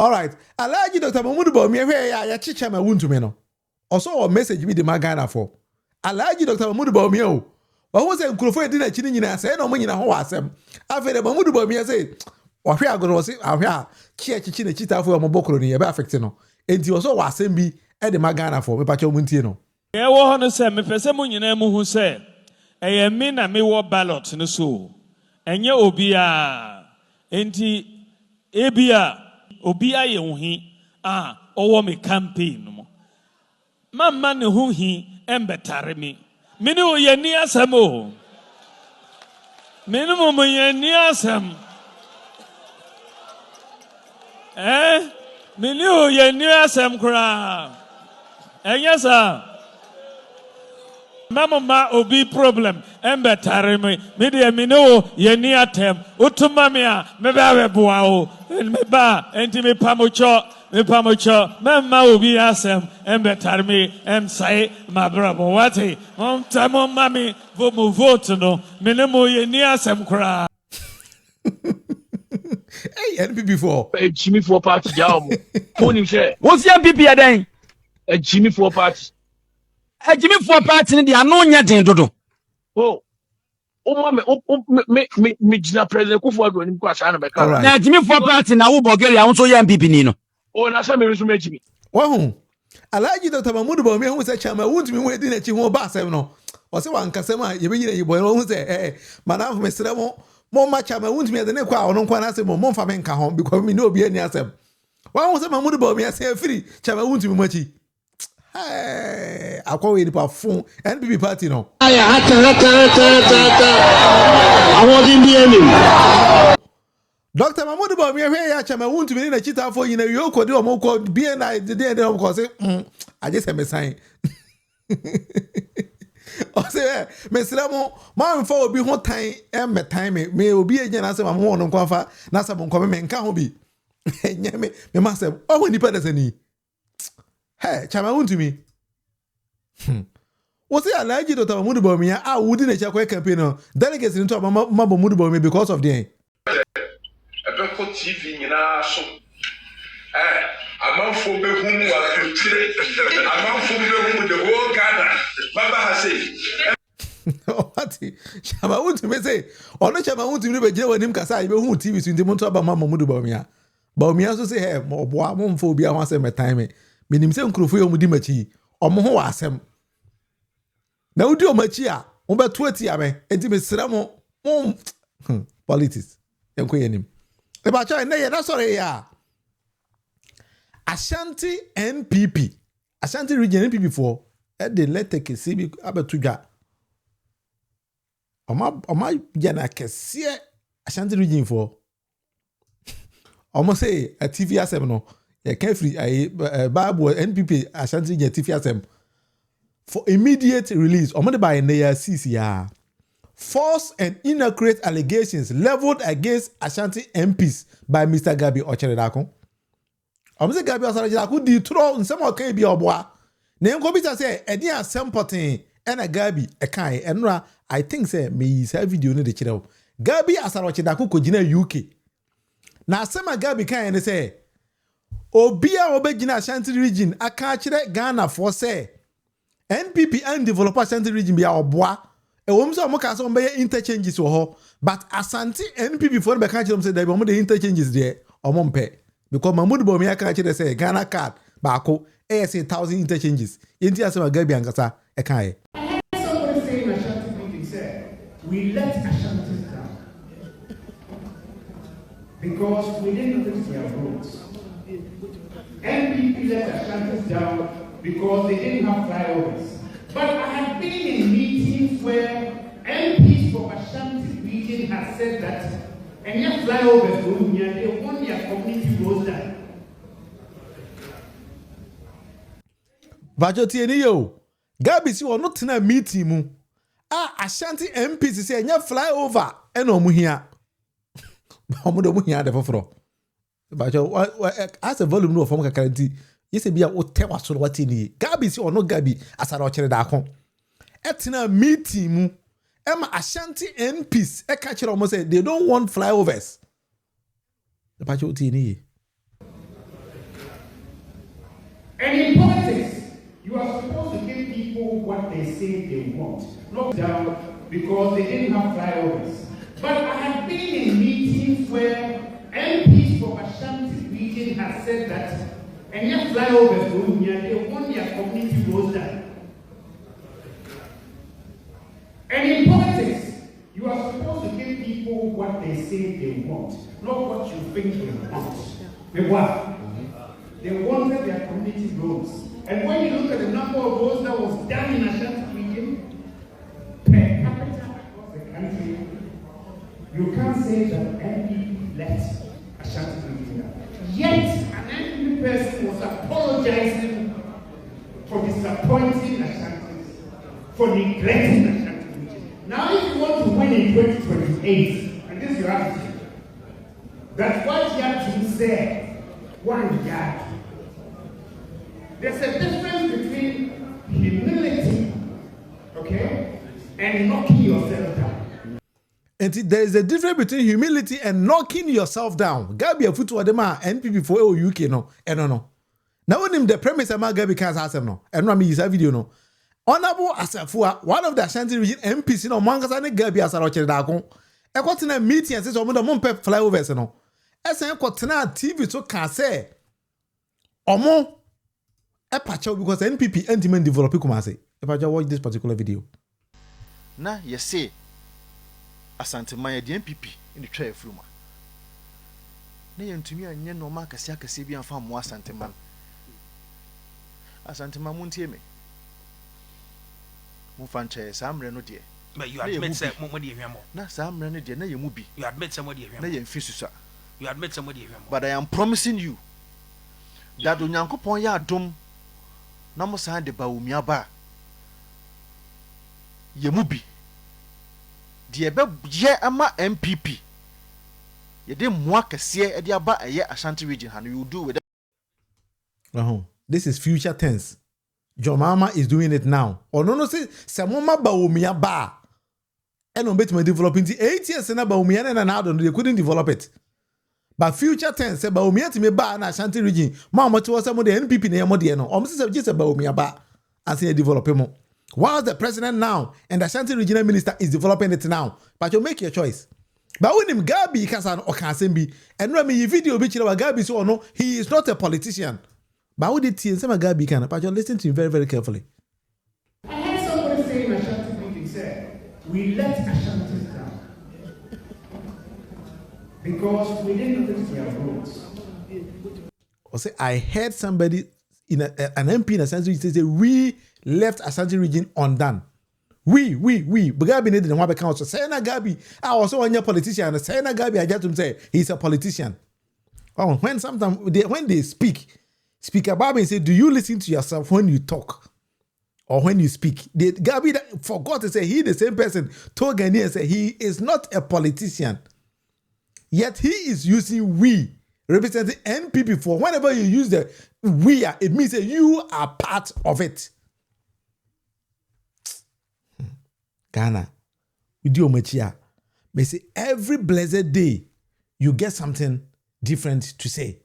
All right. Alaji Dr. Mahmoud Bawumia ya chicha ma Wontumi no. Also a message bi de magana for. Alaji Dr. Mahmoud Bawumia o. Wa ho se nkrofo edi na chini nyina se na mo nyina ho asem. Afa de Mahmoud Bawumia say ohwe agoro se ahwe a chichi na chitafo mo bokoro ni e be affect no. Enti also wa asem bi e de magana for me pa che mo ntie no. Ye wo ho no se me pese mo nyina mu hu se eye me na me wo ballot no so. Enye obia enti ebia obia ye hu hi owo me campaign no. Mamma ne hu hi embetare me. Mini o ye ni asem o. Mini mo ye ni asem. Mini o ye ni asem kra. Yes sir. Mama obi problem embetare me. Me de mini o ye ni atem. Utuma me a me ba we boa o. Me ba enti me pamocho. Me pamocho, mama obi asem, embetare me, say, my brother, what he, time on mammy, vote no, minimo ye ni asem cry. Hey, NPP for a Jimmy for party, Yam. What's your PP a day? A Jimmy for party. A Jimmy for party in the unknown yet in Dodo. Oh, mamma, me, Gina President Kufu when you crash on a back. Now, Jimmy for party now, Bulgaria, also young people, Nino. Oh, na some resume Jimmy. Wow. Alaji Dr. Mahmoud Bawumia who say chama Wontumi we di na chi ho ba asem no. O se wan kasema ye be yina yibo no say madam mesra mo ma chama Wontumi de ne kwa ono kwa na asem mo fa me nka ho because me no obi ani asem. Wa say Mahmoud Bawumia say free chama Wontumi machi. Hey, akwa we di pa fun NPP party no. Aya hata. Awodi ndi enim. Dr. Mahmoud Bawumia ya chama Wontumi na chitafo yina yoko de omo ko BNI de omo ko say I just me sign. O say mesra mo ma mfa obi ho tan me tan me obi agya na say ma ho no nkwafa na say mo nkome me nka ho bi. Enya me ma say o nipa da sani. Hey, chama Wontumi. O say Alaji Dr. Mahmoud Bawumia wudi na cha kwa campaign no. Delegates into ma Mahmoud Bawumia because of the Ebeko TV nyina so amanfo behu wa kutire amanfo behu the whole Ghana baba ha say Ati chama Wontumi say ono chama Wontumi be je wanim kasa behu TV so ndimo to aba Mahmoud Bawumia so say hey mo boa mo mfo obi a ho asem time menim se nkrofo yo mudi machi omo ho wa asem na udi o machi a mo beto ati ame enti mesra mo politics enko yenim eba cha na ye na sorry ya Ashanti NPP Ashanti region NPP for the letter kesi bi abetudwa oma jana kesi Ashanti region for almost say a TV asem no ye can free Bible NPP Ashanti region TV asem for immediate release omo de by na ya CC ya false and inaccurate allegations leveled against Ashanti MPs by Mr. Gabby Ocheredako. Mr. Gabby Ocheredako di tro nsem okan bi oboa. Na enko bi say edi asem poten na Gabby ekan enra I think say me say video no de kire. Gabby Ocheredako ko gina UK. Na asem Gabby kan ne say obi a obegina Ashanti region aka kire Ghana for say NPP and develop Ashanti region bi oboa. So mo ka so be interchanges wo ho but Asante NPP for be ka kire say there be mo the interchanges there omo mpe because Mahmoud Bawumia ka kire say Ghana card ba ko say 1,000 interchanges yenti asema Gabby ankasa e kan e somebody say in Ashanti meeting said we let Ashanti down because we didn't fix their roads. NPP let Ashanti down because they didn't have flyovers. But I have been in meetings where MPs from Ashanti region have said that and your flyovers they want their community roads down. Bajoti eni yo Gabby si wono tena meeting mu Ashanti MPs say enya flyover ena omu hia omu do mu hia de foforo bajo as a volume no from kakaranti yese bia o te waso no wati ni Gabby si ono Gabby asara o kire da akon etena meeting mu ema Ashanti MPs e ka kire omo say they don't want flyovers bajo ti ni And in politics, you are supposed to give people what they say they want. Not down because they didn't have flyovers. But I have been in meetings where MPs from Ashanti region have said that and yet flyovers Bawumia, they want their community roads done. And in politics, you are supposed to give people what they say they want, not what you think they want. They what? They wanted their community roads. And when you look at the number of roads that was done in Ashanti region, per capita across the country, you can't say that NPP left Ashanti region. Yet, an NPP person was apologizing for disappointing Ashantis, for neglecting Ashanti region. Now, if you want to win in 2028, and this is your attitude, that's what you have to say. One yard. There's a difference between humility, okay, and knocking yourself down. And there is a difference between humility and knocking yourself down. Gabby, a foot the man NPP for UK no, and no. Now when the premise about Gabby can't ask him no, and no me is a video no. Honorable Asafua, one of the Ashanti region MPs no mangas and Gabby as a rocher dagon. I got in a meeting and says on the Mumpe flyovers no. As I got TV so can say Omo a patch because NPP anti-men develop Kumase. If I just watch this particular video. Na you say Asante Maya the MPP in the tray fruma. Na yentumi anye no ma kase akase bi anfa mo Asante man. Asante man muntie me. Mo fanche samre no de. But you admit say mo de ehwamo. Na samre no de na yemu bi. You admit say mo de ehwamo. Na yemfi susa. You admit some of the but I am promising you that Onyankopon ya adom na mo san de Bawumia ba yemu bi de ebe ye ama MPP ye de moa kase e de aba eye Ashanti region and you do with it. This is future tense. Jomama is doing it now. Or no say Samoma Bawumia ba and on bet me developing 8 years na Bawumia and now they couldn't develop it. But future tense, Bawumia to me ba na Ashanti region. Mama to us some of the NPP na yamodi no. Say just Bawumia ba and say develop mo. While the president now and the Ashanti regional minister is developing it now, but you make your choice. But when him Gabby kasan or Kasembi and when me video be chira Gabby so no, he is not a politician. But what did he say Gabby can? But you listen to him very very carefully. I heard somebody say in Ashanti meeting said we let Ashantis down. Because we didn't notice their roads. Or say, I heard somebody in an MP in Ashanti region say, we left Ashanti region undone. We. But Gabby needed one council. Say na Gabby, I also want your politician. Say na Gabby, I get to say he's a politician. Oh, when they speak about me and say, do you listen to yourself when you talk or when you speak? Gabby forgot to say he the same person told Ghanaians and say he is not a politician. Yet he is using we, representing NPP for whenever you use the we, it means that you are part of it. Ghana, we do Omachia. They say every blessed day you get something different to say.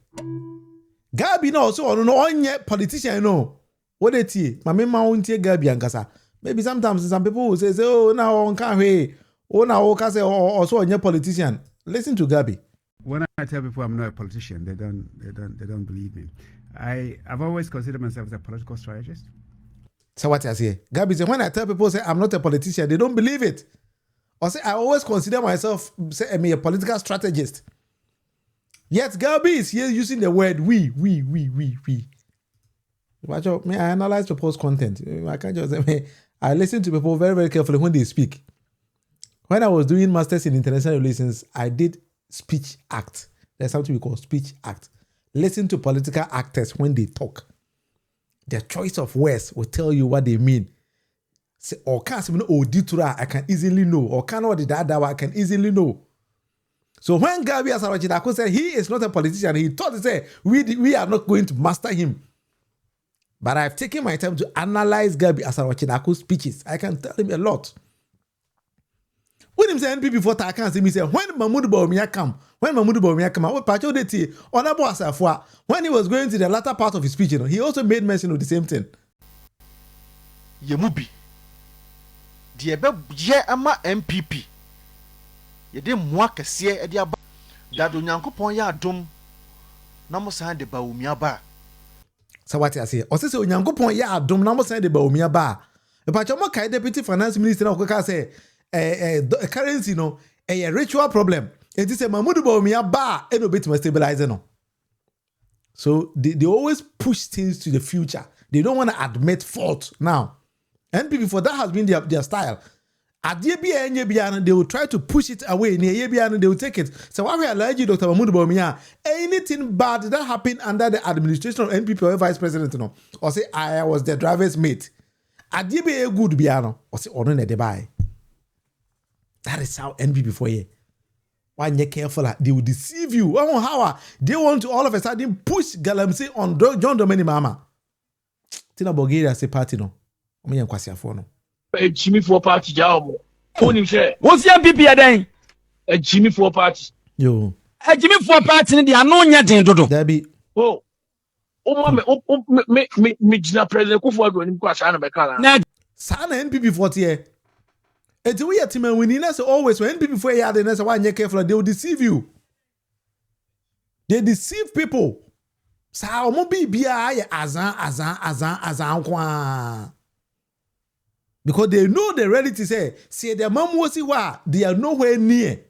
Gabby no also on yet politician no. What they say? My mama won't hear Gabby and Gasa. Maybe sometimes some people will say, oh now on can't wait. Oh now okay say also on your politician. Listen to Gabby. When I tell people I'm not a politician, they don't believe me. I've always considered myself as a political strategist. So what I say? Gabby say when I tell people say I'm not a politician, they don't believe it. Or say I always consider myself say I'm a political strategist. Yet Gabby is here using the word we. Watch out, I analyze people's content. I can't just say I listen to people very, very carefully when they speak. When I was doing masters in international relations, I did speech act. There's something we call speech act. Listen to political actors when they talk. Their choice of words will tell you what they mean. Say, or can't I can easily know. Or cannot I can easily know. So when Gabby Asarachidako said he is not a politician, he thought to say we are not going to master him. But I've taken my time to analyze Gabby Asarachidako's speeches. I can tell him a lot. When him say NPP for Takan, he say when Mahmoud Bawumia come, when Mahmoud Bawumia came out, Pacho Deti, Honorable Asafua, when he was going to the latter part of his speech, he also made mention of the same thing. Yemubi. Diebe ye ama MPP. Yede mwa kese edi aba. Dado Nyankopon ya adom na mo san de Bawumia ba. So what I say? Ose se Onyankopon ya adom na mo san de Bawumia ba. E pa chomo kai deputy finance minister na okaka say currency no a ritual problem. It is a Mahmoud Bawumia ba e no betima stabilize no. So they always push things to the future. They don't want to admit fault now. NPP for that has been their style. At they will try to push it away. They will take it. So why we allow you, Dr. Mahmoud Bawumia, anything bad that happened under the administration of NPP or vice president, no, or say I was the driver's mate. At they be a good biano, or say on the buy. That is how NPP for you. Why you careful? They will deceive you. Oh, how they want to all of a sudden push Galamsey on John Domini Mama. Tina Bulgaria say party no. Me yan kwasi afo no. Jimmy for party job. Who share? What's your PP then? A Jimmy for party. Yo. A Jimmy for party the anonya den dodo. Gabby. Oh. Me jina president Kufuor do nim kwasa na beka na. Sa na NPP 40 e. Enti we yatima we need always when NPP for ya dey na say why you careful they will deceive you. They deceive people. Sa omo bibia ye azan kwa. Because they know the reality say their mom was wa they are nowhere near.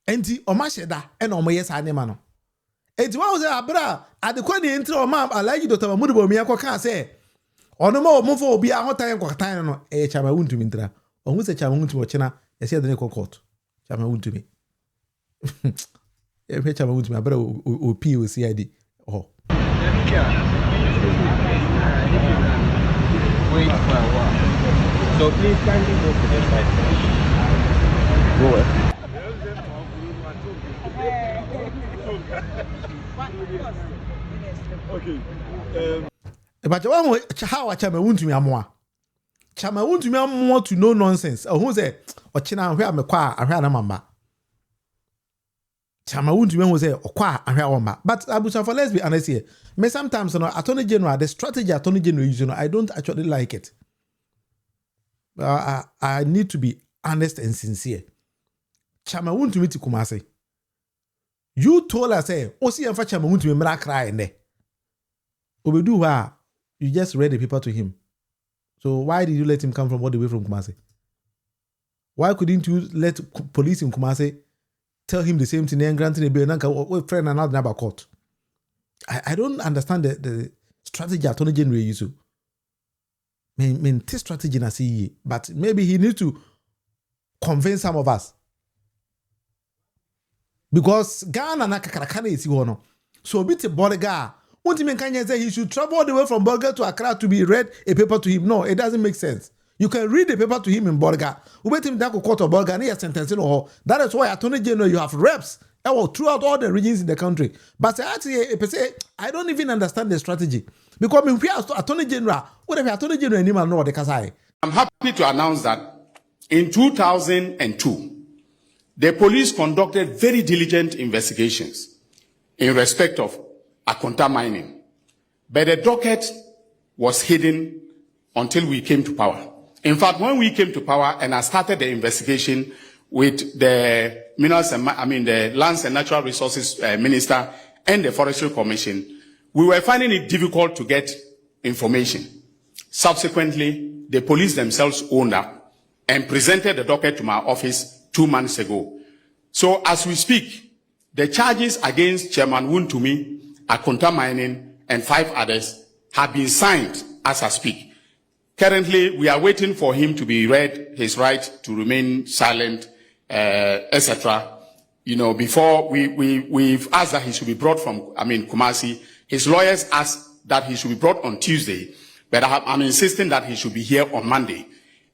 Enti omasheda and omoye sa ne ma no. Enti wa say abra adekwa ni enti omam alaji Dr. Mahmoud Bawumia kwa kan say ono ma omfo obi a hotan kwa tan no chama Wontumi ntra. Ohun se chama Wontumi ochena e say the court. Chama Wontumi. E chama Wontumi abra o POCID. Oh. Wait for a while. So please kindly go to the side. Go ahead. Okay. But how I chama Wontumi amoa. Chama Wontumi amoa to no nonsense. Who say ochina ahwe amekwa ahwe na mama. Chama Wontumi who say okwa ahwe woma. But Abuja, for let's be honest here. Me sometimes Attorney General, the strategy Attorney General use, I don't actually like it. I need to be honest and sincere. Chama Wontumi ti Kumasi. You told us say, "Osi enfa Chama Wontumi mra cry ene." Obedu wa, you just read the paper to him. So why did you let him come from all the way from Kumasi? Why couldn't you let police in Kumasi tell him the same thing and granting a bail and friend and not about court? I don't understand the strategy Attorney General use. This strategy na see, but maybe he needs to convince some of us. Because Ghana na kakarakana isi wono. So bit a bodyguard. Wontumi Kanye say he should travel all the way from Bolga to Accra to be read a paper to him. No, it doesn't make sense. You can read the paper to him in Bolga. Ubet him that court of Bolga and he has sentencing or that is why Attorney General you have reps throughout all the regions in the country. But I don't even understand the strategy. Because we are Attorney General, whatever Attorney General anyone know what they can say. I'm happy to announce that in 2002, the police conducted very diligent investigations in respect of Akonta mining. But the docket was hidden until we came to power. In fact, when we came to power and I started the investigation with the the Lands and Natural Resources Minister and the Forestry Commission, we were finding it difficult to get information. Subsequently, the police themselves owned up and presented the docket to my office 2 months ago. So as we speak, the charges against Chairman Wontumi, Akonta Mining, and 5 others have been signed as I speak. Currently, we are waiting for him to be read his right to remain silent, etc. Before we've asked that he should be brought from, Kumasi. His lawyers asked that he should be brought on Tuesday, but I'm insisting that he should be here on Monday.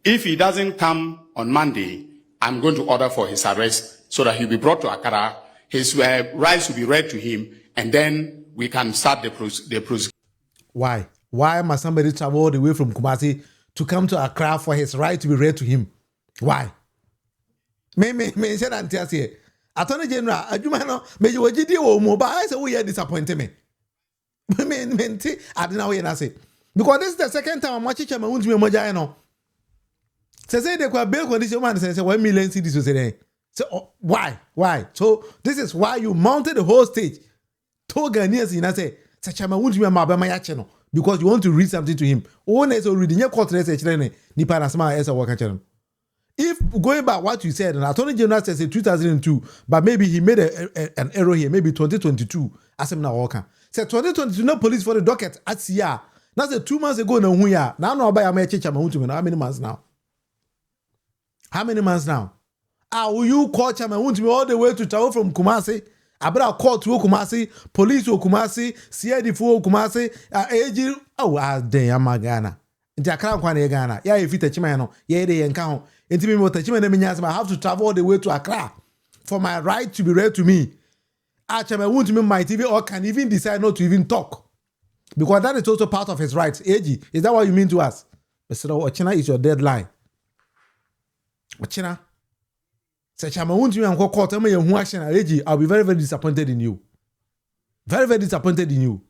If he doesn't come on Monday, I'm going to order for his arrest so that he'll be brought to Accra. His rights will be read to him, and then we can start the procedure. Why? Why must somebody travel all the way from Kumasi to come to Accra for his right to be read to him? Why? Me said antias here. Attorney General, adwuma no me you wagidi wo mo ba I say we disappoint me. I didn't know what say. Because this is the second time I'm watching Chairman Wontumi Moja no. Say they could bail condition man say 1 million cedis was there. So why? So this is why you mounted the whole stage. To Ghanaians in say Chairman Wontumi Mabama yache no because you want to read something to him. One is already near court say children nipa nasma esa work channel. If going back what you said, and Attorney General says in 2002, but maybe he made an error here, maybe 2022, as him now working. Said 2022, no police for the docket at Sia. Now say 2 months ago, no who ya. Now no buy a message. How many months now? How many months now? Will you call Chairman Wontumi all the way to travel from Kumasi? Abra call to Kumasi, police to Kumasi, CID for Kumasi, AG. Damn, Ghana. Into Accra, Ghana. Yeah, if you touch me, no, yeah, they encounter. Into me, what touch me, I have to travel all the way to Accra for my right to be read to me. Chairman Wontumi might even or can even decide not to even talk. Because that is also part of his rights. AG, is that what you mean to us? Mr. Ochina is your deadline. Ochina. Say Chairman Wontumi and court, tell me your action. AG, I'll be very, very disappointed in you. Very, very disappointed in you.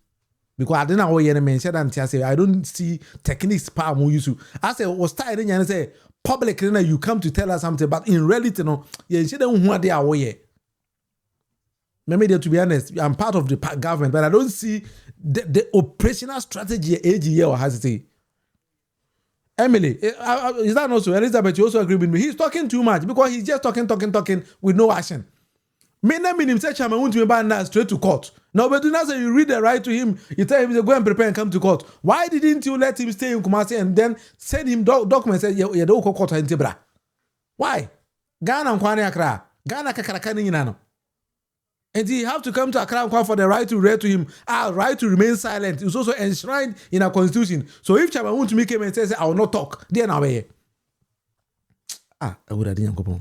Because I didn't know what you mentioned and I say I don't see techniques power more use. I say was tired and say public you come to tell us something, but in reality, no, you don't know what they are away. Maybe to be honest, I'm part of the government, but I don't see the operational strategy AG here or has it. Emily, is that also Elizabeth? You also agree with me? He's talking too much because he's just talking with no action. Many him say Chairman Wontumi ban straight to court. No, but do not say you read the right to him. You tell him to go and prepare and come to court. Why didn't you let him stay in Kumasi and then send him documents? Say you don't go court in Tibra. Why? Ghana and Kwani Accra. Ghana kakarakani inano. And he have to come to Accra for the right to read to him. Our right to remain silent is also enshrined in our constitution. So if Chairman Wontumi came and says I will not talk, then I will. I would have done go.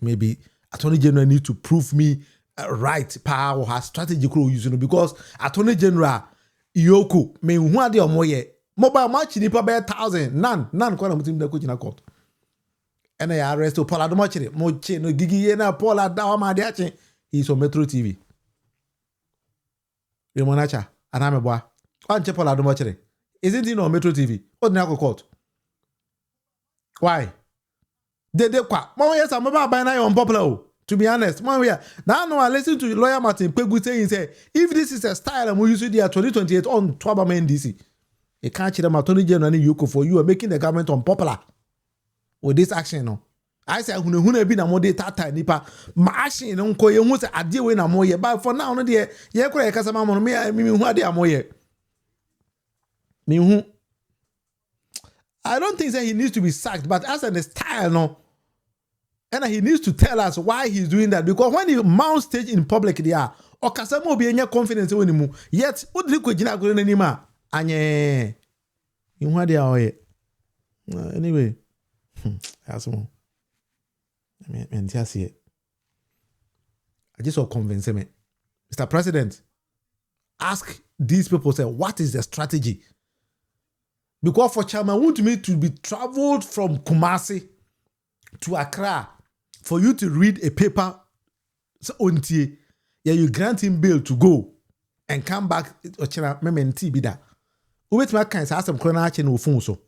Maybe Attorney General need to prove me right power or her strategy using because Attorney General Yoko me who are the omoye mobile match nipa be 1,000 none kwa na mutim da coach na court and I arrest Paula Domachire moche no gigi na Paula da ma de ache he's on Metro TV Remonacha anameboa anche Paula Domachire isn't he on Metro TV what na court why they kwa mama yes I'm about na unpopular to be honest mama we now I listen to lawyer Martin Pegu saying say if this is a style and we use it there 2028 on Twabama NDC you can't cheat them Attorney General and Yoko for you are making the government unpopular with this action no I say huna bi na mo de tata nipa machine no nko ye hu say ade we na mo ye but for now no de ye kura ye kasa ma mo me hu ade amoye me hu I don't think that he needs to be sacked, but as a style, no. And he needs to tell us why he's doing that. Because when he mounts stage in public, they are, or Kasamo be any confidence in him. Yet, what do you go to anymore? Anye, you want the anyway, that's more. I just see it. I just want to convince me, Mr. President. Ask these people, say, what is the strategy? Because for Chairman Wontumi to be traveled from Kumasi to Accra for you to read a paper, so you grant him bail to go and come back. Wait, my kind of some corner no phone so.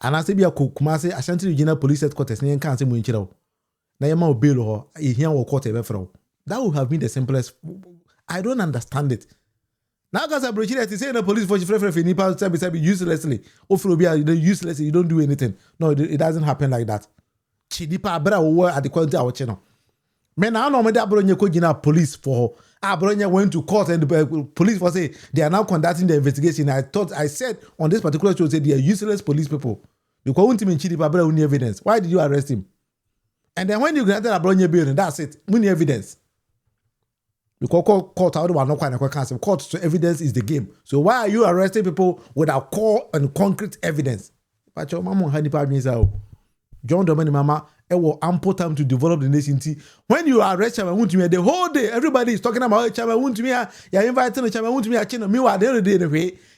And I say be a Kumasi Ashanti Regional Police Headquarters. Now you can't say muinchiro. Now you want bail or you hear what court ever from. That would have been the simplest. I don't understand it. Now, guys, I'm say the police for uselessly. Uselessly, you don't do anything. No, it doesn't happen like that. Chidipa bra wo at the quality our channel. Men I know me that Abronya Kojina police for Abronya went to court and the police for say they are now conducting the investigation. I said on this particular show say they are useless police people. Because Wontumi Chidipa bra no evidence. Why did you arrest him? And then when you granted Abronya bail, that's it. No evidence. Because court out one no quite cancel. Court so evidence is the game. So why are you arresting people without core and concrete evidence? But your mama had the John Domini Mama, it will ample time to develop the nation. When you arrest Chairman Wontumi, the whole day everybody is talking about Chairman Wontumi. You're inviting Chairman Wontumi. Meanwhile, the other day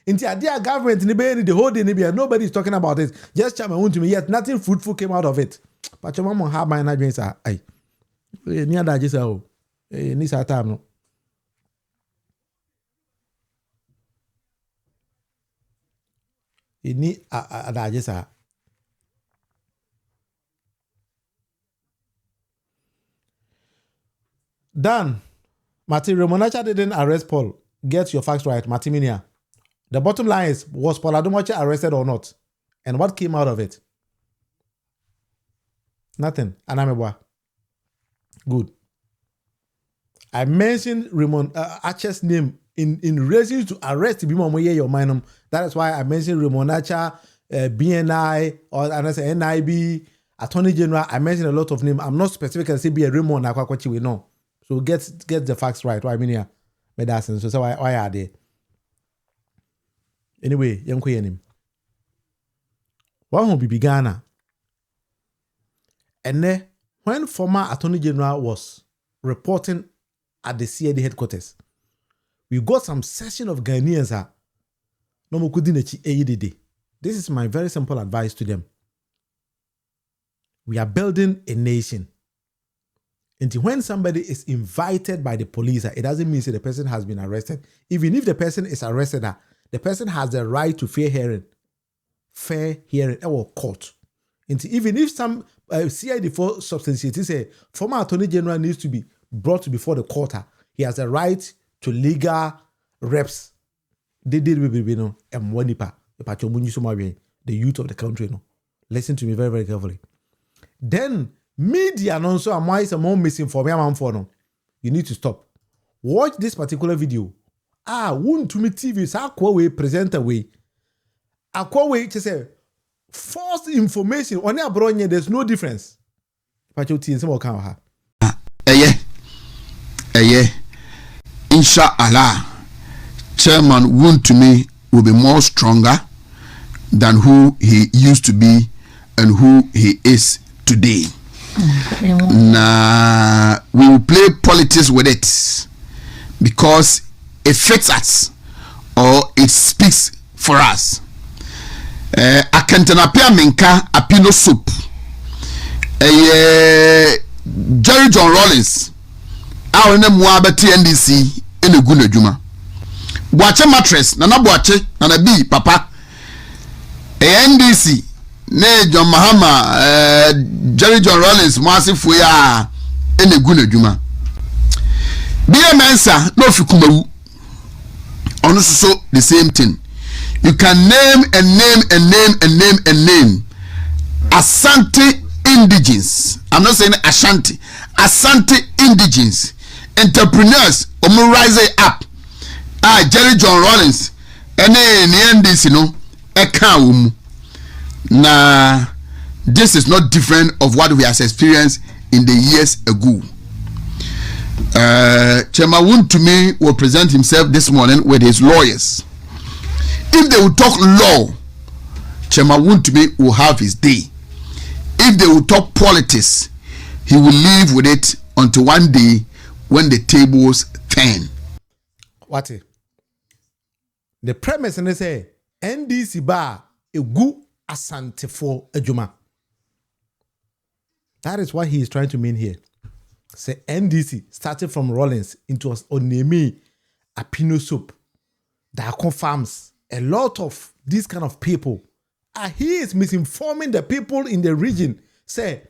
In the idea government, the whole day, nobody is talking about it. Just Chairman Wontumi, yet nothing fruitful came out of it. But your mom have my dreams. Aye, near that just oh, this time no. You need a that Dan, Martin Remonacha didn't arrest Paul. Get your facts right, Martiminia. The bottom line is, was Paul Adomoche arrested or not? And what came out of it? Nothing. Anamebwa. Good. I mentioned Raymond Acha's name in relation to arrest your mind. That is why I mentioned Raymond Acha, BNI, or NIB, Attorney General. I mentioned a lot of names. I'm not specific and say be a Raymond Akwachi we know. So get the facts right. Why I mean here? So why are they? Anyway, young queen. One will be Ghana. And then when former Attorney General was reporting at the CID headquarters, we got some session of Ghanaians. This is my very simple advice to them. We are building a nation. And when somebody is invited by the police, it doesn't mean that the person has been arrested. Even if the person is arrested, the person has the right to fair hearing or court. And even if some CID for substantiated say former Attorney General needs to be brought before the court, he has a right to legal reps. They did with the youth of the country. Listen to me very, very carefully. Then media also am some more misinformation. You need to stop. Watch this particular video. Wontumi TV is a presenter way. A to say false information on a bronye, there's no difference. Inshallah, Chairman Wontumi will be more stronger than who he used to be and who he is today. Nah, we will play politics with it because it fits us or it speaks for us. Akentanapia minka apino soup. Jerry John Rollins. Our name Muabati NDC in a good juma. Watch a mattress, Nana Boache, Nana B, Papa. NDC. Ne John Mahama, Jerry John Rollins, massive we are in a good juma. Be a mensa, no fukumaru. Also, the same thing. You can name and name and name and name and name Asante indigens. I'm not saying Ashanti. Asante indigens. Entrepreneurs, rise up. Jerry John Rollins, and then the NDC, no, a Nah, this is not different of what we have experienced in the years ago. Chairman Wontumi will present himself this morning with his lawyers. If they will talk law, Chairman Wontumi will have his day. If they will talk politics, he will live with it until one day when the tables turn. What? The premise and they say NDC bar a good asante for a juma. That is what he is trying to mean here. Say NDC started from Rollins into Onemi, Apino Soup, Dakon Farms. A lot of these kind of people. He is misinforming the people in the region. Say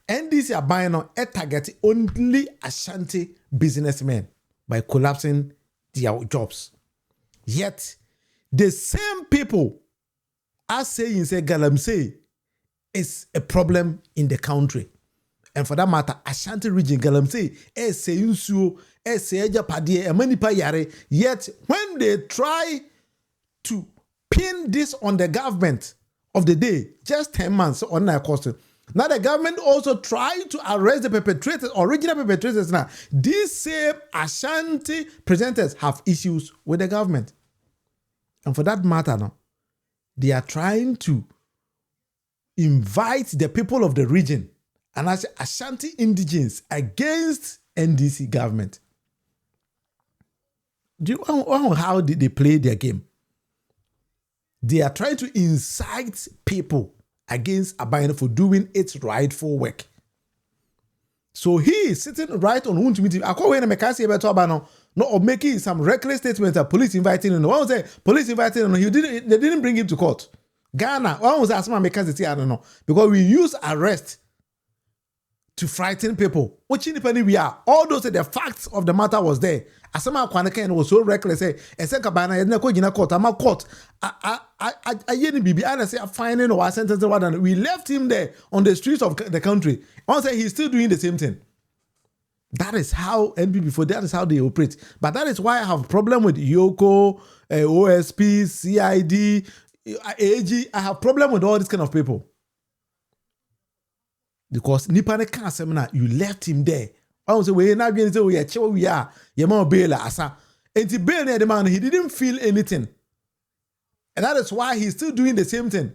NDC are buying on a target only Ashanti businessmen by collapsing their jobs. Yet the same people are saying say Galamsey is a problem in the country. And for that matter, Ashanti region, Galamsey, yet when they try to pin this on the government of the day, just 10 months on that cost. Now the government also tried to arrest the perpetrators, original perpetrators. Now, these same Ashanti presenters have issues with the government. And for that matter, now, they are trying to invite the people of the region and as Ashanti indigenes against NDC government. Do you know how did they play their game? They are trying to incite people against Abayane for doing its rightful work. So he is sitting right on Wontumi TV. I call when I say about Abano, no, making some reckless statements that police inviting him. One was say police inviting him. They didn't bring him to court. Ghana, one was asking my say I don't know, because we use arrest to frighten people. Which independent we are. All those the facts of the matter was there. Asama Kwaneken was so reckless. Say, Kabana, you go in a court. I'm a court. I bibi. I say, finding or sentence. We left him there on the streets of the country. I say he's still doing the same thing. That is how NPP for that is how they operate. But that is why I have a problem with Yoko, OSP, CID, AG. I have problem with all these kind of people. Because Nipane can't seminar, you left him there. I was say we're not going to say we are. Your mom bail asa. And the bail the man, he didn't feel anything. And that is why he's still doing the same thing.